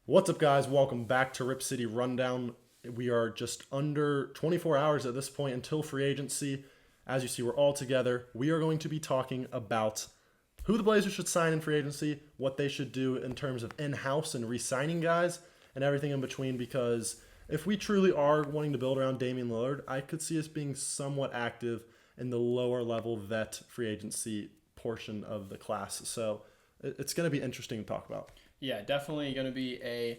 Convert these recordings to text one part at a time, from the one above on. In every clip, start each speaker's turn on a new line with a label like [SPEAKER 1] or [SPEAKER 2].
[SPEAKER 1] What's up, guys? Welcome back to Rip City Rundown. We are just under 24 hours at this point until free agency. As you see, we're all together. We are going to be talking about who the Blazers should sign in free agency, what they should do in terms of in-house and re-signing guys, and everything in between, because if we truly are wanting to build around Damian Lillard, I could see us being somewhat active in the lower level vet free agency portion of the class. So it's going to be interesting to talk about.
[SPEAKER 2] Yeah, definitely going to be a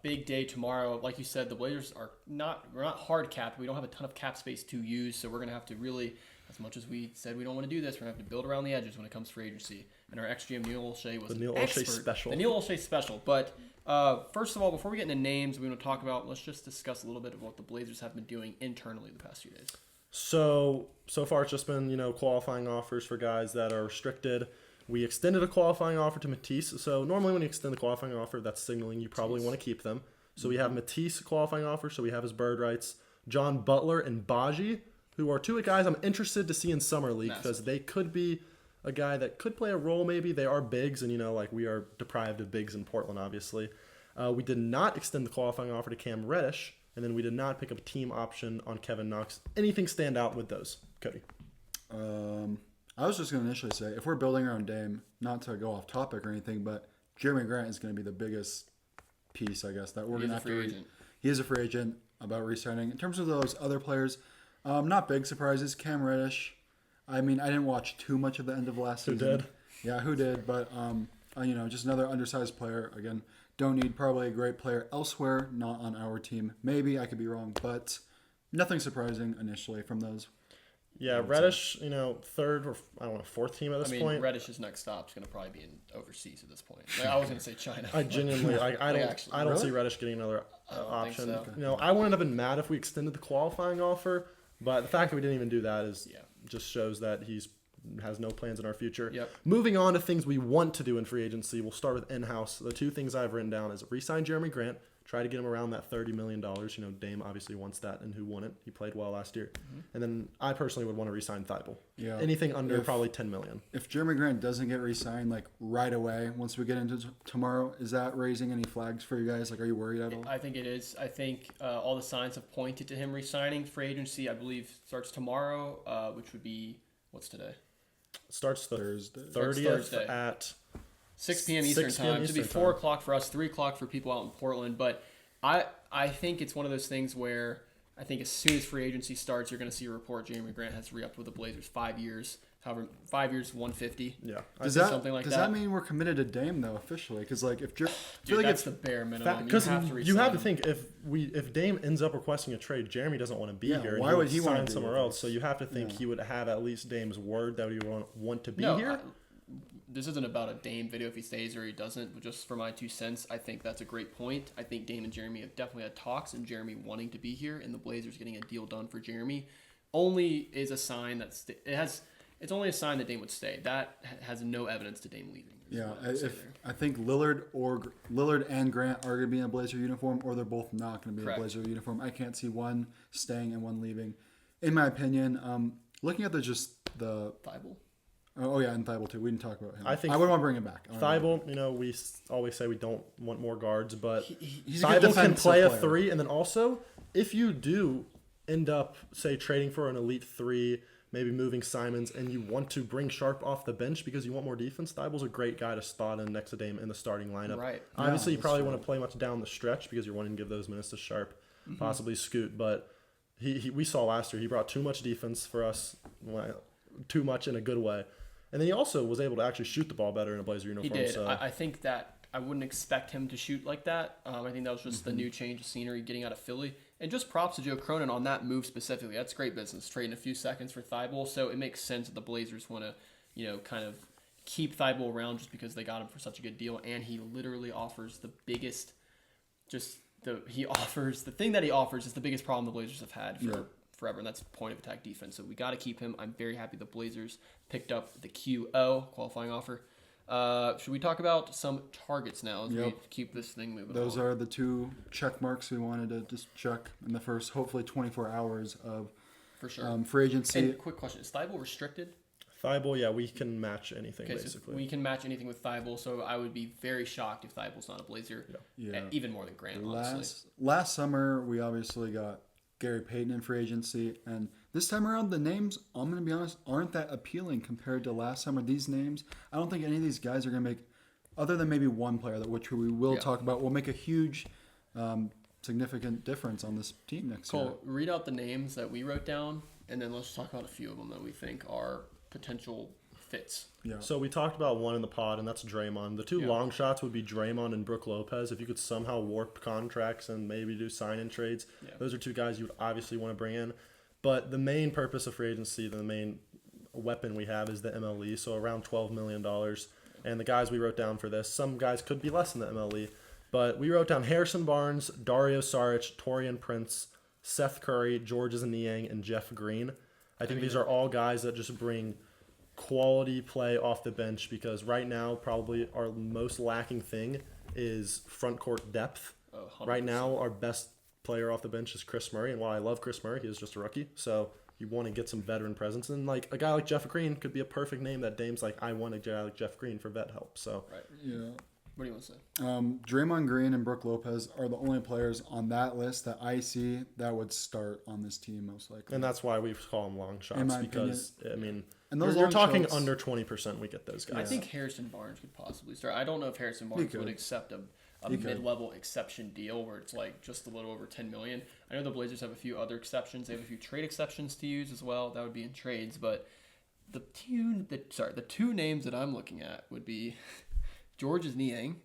[SPEAKER 2] big day tomorrow. Like you said, the Blazers we're not hard capped. We don't have a ton of cap space to use, so we're going to have to really, as much as we said we don't want to do this, we're going to have to build around the edges when it comes to free agency. And our ex-GM, Neil Olshey, was
[SPEAKER 1] The Neil
[SPEAKER 2] an
[SPEAKER 1] Olshey
[SPEAKER 2] expert.
[SPEAKER 1] special.
[SPEAKER 2] The Neil Olshey special. But first of all, before we get into names we want to talk about, let's just discuss a little bit of what the Blazers have been doing internally the past few days.
[SPEAKER 1] So far it's just been, qualifying offers for guys that are restricted. We extended a qualifying offer to Matisse. So normally when you extend the qualifying offer, that's signaling you probably want to keep them. So we have Matisse qualifying offer. So we have his bird rights. John Butler and Baji, who are two guys I'm interested to see in Summer League because they could be a guy that could play a role maybe. They are bigs, and we are deprived of bigs in Portland, obviously. We did not extend the qualifying offer to Cam Reddish, and then we did not pick up a team option on Kevin Knox. Anything stand out with those, Cody?
[SPEAKER 3] I was just going to initially say, if we're building around Dame, not to go off topic or anything, but Jeremy Grant is going to be the biggest piece, I guess, that we're going to have to. He is a free agent about re-signing. In terms of those other players, not big surprises. Cam Reddish. I mean, I didn't watch too much of the end of last season.
[SPEAKER 1] Who did?
[SPEAKER 3] Yeah, who did? But just another undersized player. Again, don't need probably a great player elsewhere, not on our team. Maybe I could be wrong, but nothing surprising initially from those.
[SPEAKER 1] Yeah, Reddish, third or fourth team at this point.
[SPEAKER 2] Reddish's next stop is going to probably be in overseas at this point. I was going to say China.
[SPEAKER 1] I genuinely, I don't see Reddish getting another option. So. I wouldn't have been mad if we extended the qualifying offer, but the fact that we didn't even do that just shows that he has no plans in our future.
[SPEAKER 2] Yep.
[SPEAKER 1] Moving on to things we want to do in free agency, we'll start with in-house. The two things I've written down is re-sign Jeremy Grant. Try to get him around that $30 million. Dame obviously wants that, and who won it? He played well last year. Mm-hmm. And then I personally would want to re-sign Thibault. Yeah. Anything under probably $10 million.
[SPEAKER 3] If Jeremy Grant doesn't get re-signed right away, once we get into tomorrow, is that raising any flags for you guys? Are you worried at all?
[SPEAKER 2] I think it is. I think all the signs have pointed to him re-signing. Free agency, I believe, starts tomorrow, which would be, what's today?
[SPEAKER 1] Starts
[SPEAKER 3] Thursday.
[SPEAKER 1] 30th at
[SPEAKER 2] 6 p.m. Eastern time. It should be 4 o'clock for us, 3 o'clock for people out in Portland. But I think it's one of those things where I think as soon as free agency starts, you're going to see a report Jeremy Grant has re-upped with the Blazers 5 years. However, 5 years, 150.
[SPEAKER 1] Yeah.
[SPEAKER 3] Does that mean we're committed to Dame, though, officially? Because,
[SPEAKER 2] that's the bare minimum.
[SPEAKER 1] Because you have to think, if Dame ends up requesting a trade, Jeremy doesn't want to be here.
[SPEAKER 3] Why would he
[SPEAKER 1] sign somewhere else? So you have to think he would have at least Dame's word that he would want to be here.
[SPEAKER 2] This isn't about a Dame video if he stays or he doesn't, but just for my 2 cents, I think that's a great point. I think Dame and Jeremy have definitely had talks, and Jeremy wanting to be here, and the Blazers getting a deal done for Jeremy only is a sign that it's only a sign that Dame would stay. That has no evidence to Dame leaving.
[SPEAKER 3] Yeah, I think Lillard and Grant are going to be in a Blazer uniform, or they're both not going to be in a Blazer uniform. I can't see one staying and one leaving. In my opinion, looking at the
[SPEAKER 2] Thibault.
[SPEAKER 3] Oh yeah, and Thibault too. We didn't talk about him.
[SPEAKER 1] I
[SPEAKER 3] wouldn't want to bring him back.
[SPEAKER 1] Thibault, we always say we don't want more guards, but
[SPEAKER 3] he's
[SPEAKER 1] Thibault can play a 3, and then also if you do end up say trading for an elite 3, maybe moving Simons, and you want to bring Sharp off the bench because you want more defense, Thibault's a great guy to slot in next to Dame in the starting lineup.
[SPEAKER 2] Right.
[SPEAKER 1] Obviously, you probably want to play much down the stretch because you're wanting to give those minutes to Sharp, possibly Scoot, but we saw last year he brought too much defense for us, too much in a good way. And then he also was able to actually shoot the ball better in a Blazer uniform.
[SPEAKER 2] He did.
[SPEAKER 1] So.
[SPEAKER 2] I think that I wouldn't expect him to shoot like that. I think that was just the new change of scenery getting out of Philly. And just props to Joe Cronin on that move specifically. That's great business, trading a few seconds for Thibault. So it makes sense that the Blazers want to, kind of keep Thibault around just because they got him for such a good deal. And he literally offers the biggest, the thing that he offers is the biggest problem the Blazers have had for forever, and that's point of attack defense. So we got to keep him. I'm very happy the Blazers picked up the QO qualifying offer. Should we talk about some targets now as we keep this thing moving?
[SPEAKER 3] Those are the 2 check marks we wanted to just check in the first, hopefully 24 hours of
[SPEAKER 2] for sure
[SPEAKER 3] free agency.
[SPEAKER 2] And quick question: is Thibault restricted?
[SPEAKER 1] Thibault, yeah, we can match anything
[SPEAKER 2] Okay,
[SPEAKER 1] basically.
[SPEAKER 2] so we can match anything with Thibault, so I would be very shocked if Thibault's not a Blazer.
[SPEAKER 3] Yeah.
[SPEAKER 2] Even more than Grant, honestly.
[SPEAKER 3] Last summer, we obviously got Gary Payton in free agency, and this time around, the names, I'm going to be honest, aren't that appealing compared to last summer. These names, I don't think any of these guys are going to make, other than maybe one player, which we will talk about, will make a huge, significant difference on this team next year.
[SPEAKER 2] Cole, read out the names that we wrote down, and then let's talk about a few of them that we think are potential fits.
[SPEAKER 3] Yeah.
[SPEAKER 1] So we talked about one in the pod, and that's Draymond. The two long shots would be Draymond and Brook Lopez. If you could somehow warp contracts and maybe do sign-in trades, those are two guys you would obviously want to bring in. But the main purpose of free agency, the main weapon we have is the MLE, so around $12 million. And the guys we wrote down for this, some guys could be less than the MLE, but we wrote down Harrison Barnes, Dario Saric, Taurean Prince, Seth Curry, Georges Niang, and Jeff Green. I think these are all guys that just bring quality play off the bench, because right now probably our most lacking thing is front court depth. Right now our best player off the bench is Chris Murray, and while I love Chris Murray, he is just a rookie, so you want to get some veteran presence, and like a guy like Jeff Green could be a perfect name that Dame's like, I want a guy like Jeff Green for vet help. So
[SPEAKER 3] Yeah.
[SPEAKER 2] What do you want to say?
[SPEAKER 3] Draymond Green and Brook Lopez are the only players on that list that I see that would start on this team most likely.
[SPEAKER 1] And that's why we call them long shots, because I mean,
[SPEAKER 3] and those
[SPEAKER 1] you're
[SPEAKER 3] long
[SPEAKER 1] talking
[SPEAKER 3] shots,
[SPEAKER 1] under 20%. We get those guys.
[SPEAKER 2] I think Harrison Barnes could possibly start. I don't know if Harrison Barnes would accept a mid-level exception deal where it's like just a little over $10 million. I know the Blazers have a few other exceptions. They have a few trade exceptions to use as well. That would be in trades, but the two names that I'm looking at would be Georges Niang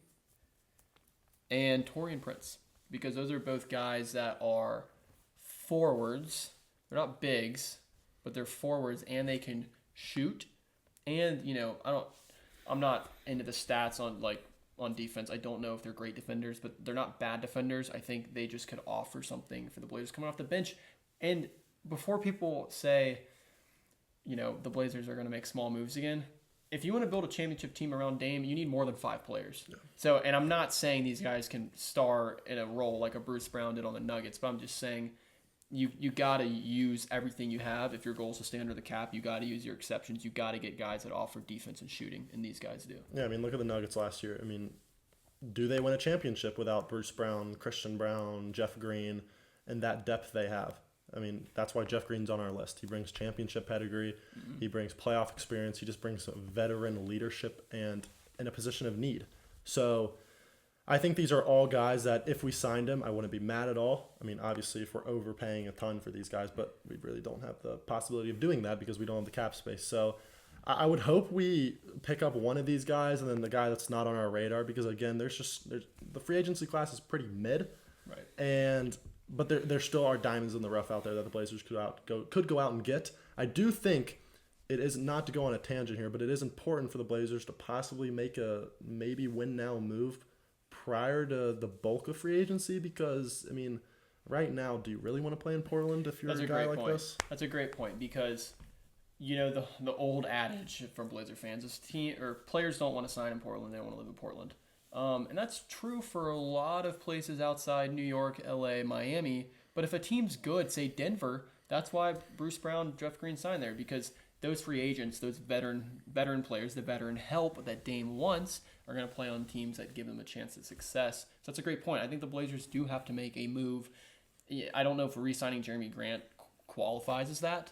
[SPEAKER 2] and Taurean Prince, because those are both guys that are forwards. They're not bigs, but they're forwards, and they can shoot. And I'm not into the stats on defense. I don't know if they're great defenders, but they're not bad defenders. I think they just could offer something for the Blazers coming off the bench. And before people say, the Blazers are going to make small moves again, if you want to build a championship team around Dame, you need more than 5 players. Yeah. So, and I'm not saying these guys can star in a role like a Bruce Brown did on the Nuggets, but I'm just saying you got to use everything you have. If your goal is to stay under the cap, you got to use your exceptions. You got to get guys that offer defense and shooting, and these guys do.
[SPEAKER 1] Yeah, I mean, look at the Nuggets last year. I mean, do they win a championship without Bruce Brown, Christian Brown, Jeff Green, and that depth they have? I mean, that's why Jeff Green's on our list. He brings championship pedigree. Mm-hmm. He brings playoff experience. He just brings veteran leadership and in a position of need. So I think these are all guys that if we signed him, I wouldn't be mad at all. I mean, obviously, if we're overpaying a ton for these guys, but we really don't have the possibility of doing that because we don't have the cap space. So I would hope we pick up one of these guys and then the guy that's not on our radar, because, again, there's the free agency class is pretty mid.
[SPEAKER 2] Right.
[SPEAKER 1] But there still are diamonds in the rough out there that the Blazers could go out and get. I do think it is, not to go on a tangent here, but it is important for the Blazers to possibly make a maybe win now move prior to the bulk of free agency, because, I mean, right now, do you really want to play in Portland if you're a guy like this?
[SPEAKER 2] That's a great point, because the old adage from Blazer fans is players don't want to sign in Portland, they don't want to live in Portland. And that's true for a lot of places outside New York, LA, Miami. But if a team's good, say Denver, that's why Bruce Brown, Jeff Green signed there, because those free agents, those veteran players, the veteran help that Dame wants, are going to play on teams that give them a chance at success. So that's a great point. I think the Blazers do have to make a move. I don't know if re-signing Jeremy Grant qualifies as that,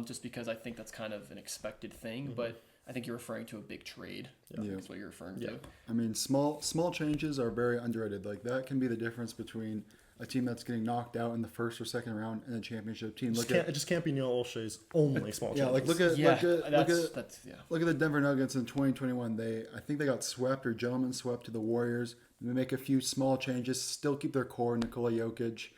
[SPEAKER 2] just because I think that's kind of an expected thing. Mm-hmm. But I think you're referring to a big trade. Yeah. That's what you're referring to.
[SPEAKER 3] I mean, small changes are very underrated. Like, that can be the difference between a team that's getting knocked out in the first or second round and a championship team.
[SPEAKER 1] It just can't be Neil Olshey's only small changes.
[SPEAKER 3] Yeah, like look at the Denver Nuggets in 2021. I think they got swept or gentlemen swept to the Warriors. They make a few small changes, still keep their core. Nikola Jokic,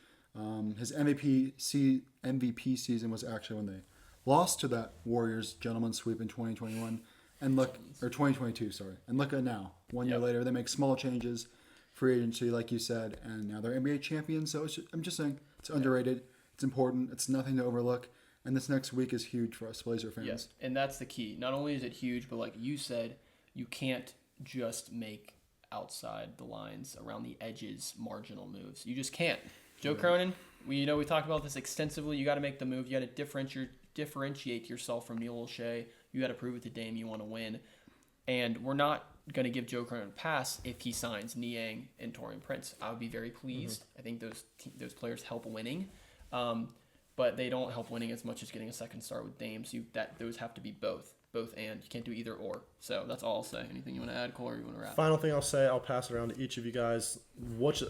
[SPEAKER 3] his MVP season was actually when they lost to that Warriors gentleman sweep in 2021, or 2022, sorry. And look at now, 1 year later, they make small changes, free agency, like you said, and now they're NBA champions. So I'm just saying, it's underrated, it's important, it's nothing to overlook, and this next week is huge for us Blazer fans.
[SPEAKER 2] Yes, and that's the key. Not only is it huge, but like you said, you can't just make outside the lines, around the edges, marginal moves. You just can't. Joe Cronin, we talked about this extensively. You got to make the move. You got to differentiate yourself from Neil Olshey. You got to prove it to Dame. You want to win. And we're not going to give Joe Cronin a pass if he signs Niang and Taurean Prince. I would be very pleased. I think those players help winning. But they don't help winning as much as getting a second start with Dame. So those have to be both and. You can't do either or. So that's all I'll say. Anything you want to add, Cole, or you want to wrap?
[SPEAKER 1] Final thing I'll say, I'll pass it around to each of you guys.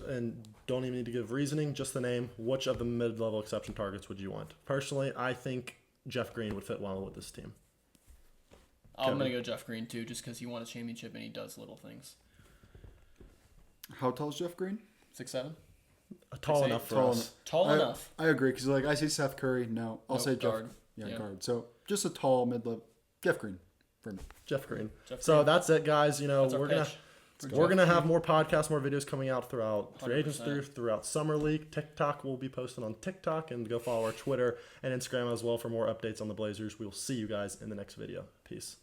[SPEAKER 1] And don't even need to give reasoning, just the name. Which of the mid-level exception targets would you want? Personally, I think Jeff Green would fit well with this team.
[SPEAKER 2] I'm going to go Jeff Green, too, just because he won a championship and he does little things.
[SPEAKER 3] How tall is Jeff Green?
[SPEAKER 2] 6'7"?
[SPEAKER 1] Tall enough for us.
[SPEAKER 2] Tall enough.
[SPEAKER 3] I agree, because I see Seth Curry. No, I'll say
[SPEAKER 2] guard.
[SPEAKER 3] Jeff. Yeah, guard. So just a tall mid-level. Jeff Green for me.
[SPEAKER 1] Jeff Green. That's it, guys.
[SPEAKER 2] That's
[SPEAKER 1] we're gonna have more podcasts, more videos coming out throughout free agency, throughout summer league. TikTok will be posted on TikTok, and go follow our Twitter and Instagram as well for more updates on the Blazers. We will see you guys in the next video. Peace.